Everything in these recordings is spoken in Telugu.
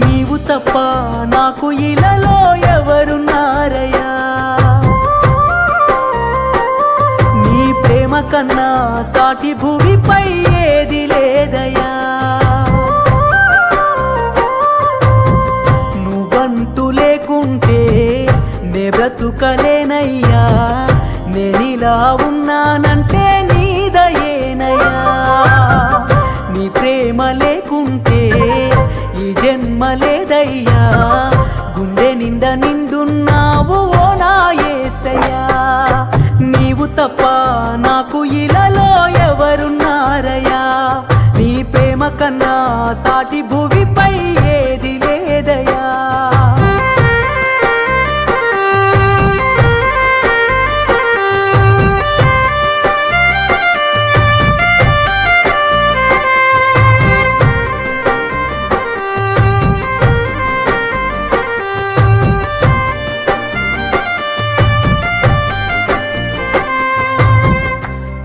నీవు తప్ప నాకు ఇలలో ఎవరున్నారయ్యా, నీ ప్రేమ కన్నా సాటి భూమిపై ఏది లేదయ్యా, నువ్వంటూ లేకుంటే నే బ్రతుకలేనయ్యా, నేనిలా ఉన్నానంటే నీదయేనయ్యా, నీ ప్రేమ లేకుంటే ఈ జన్మ లేదయ్యా, గుండె నిండా నిండున్నావు ఓ నా యేసయ్యా, నీవు తప్ప నాకు ఇలలో ఎవరున్నారయ్యా, నీ ప్రేమ కన్నా సాటి భూమిపై ఏది లేదయ్యా.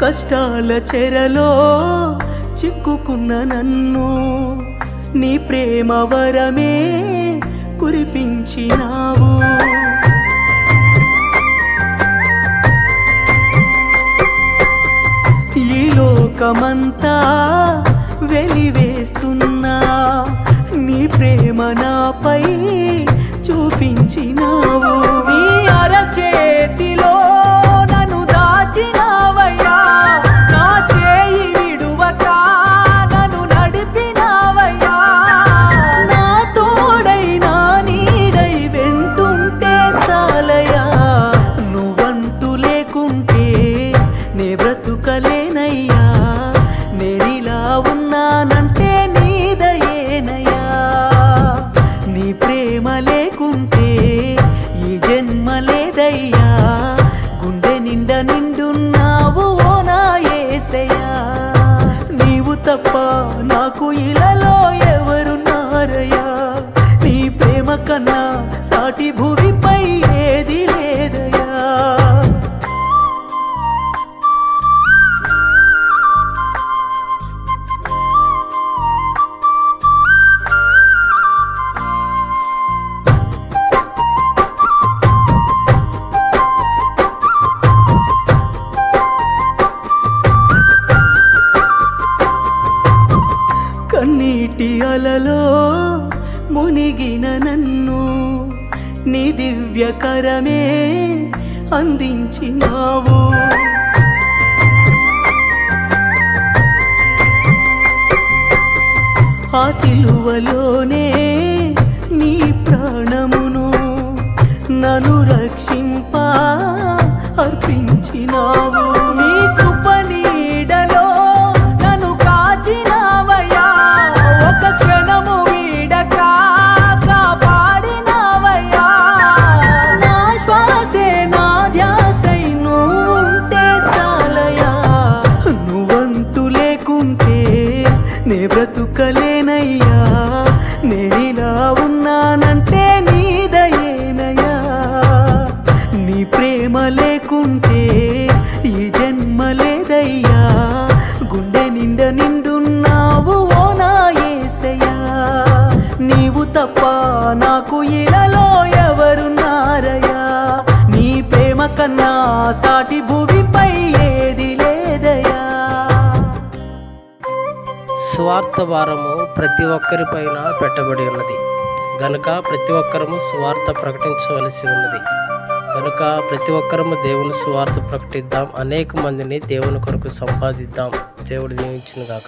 కష్టాల చెరలో చిక్కుకున్న నన్ను నీ ప్రేమ వరమే కురిపించినావు, ఈ లోకమంతా వెలివేస్తున్నా నీ ప్రేమ నాపై చూపించినావు, నీ అరచేతిలో నన్ను దాచినావయ్యా, నా చేయి విడువక నన్ను నడిపినావయ్యా, నా తోడై నా నీడై వెంటుంటే చాలయ్యా, నువ్వంటూ లేకుంటే నే బ్రతుకలేనయ్యా, నేనిలా ఉన్నానంటే నీదయేనయ్యా, నీ ప్రేమ లేకుంటే ఈ జన్మ లేదయ్యా, గుండె నిండా నిండున్నావు ఓ నా యేసయ్యా, నీవు తప్ప నాకు ఇలలో ఎవరున్నారయ్యా, నీ ప్రేమ కన్నా సాటి భూమిపై ఏది లేదయ్యా. కన్నీటి అలలో మునిగిన నన్ను నీ దివ్యకరమే అందించినావు, ఆ సిలువలోనే నీ ప్రాణమును నన్ను రక్షింప అర్పించినావు, నీ కృప నీడలో నన్ను కాచినావయ్యా, ఒక క్షణము వీడక కాపాడినావయ్యా, నా శ్వాసే నా ధ్యాసై నువ్వుంటే చాలయ్యా, నువ్వంటూ లేకుంటే నే బ్రతుకలేనయ్యా, నేనిలా ఉన్నానంటే నీదయేనయ్యా, నీ ప్రేమ లేకుంటే ఈ జన్మ లేదయ్యా, గుండె నిండా నిండున్నావు ఓ నా యేసయ్యా, నీవు తప్ప నాకు ఇలలో ఎవరున్నారయ్యా, నీ ప్రేమ కన్నా సాటి భూమిపై ఏది లేదయ్యా. స్వార్థ భారము ప్రతి ఒక్కరిపైన పెట్టబడి ఉన్నది గనుక ప్రతి ఒక్కరము స్వార్థ ప్రకటించవలసి ఉన్నది, కనుక ప్రతి ఒక్కరము దేవుని సువార్త ప్రకటిద్దాం, అనేక మందిని దేవుని కొరకు సంపాదిద్దాం. దేవుడు దీవించును గాక.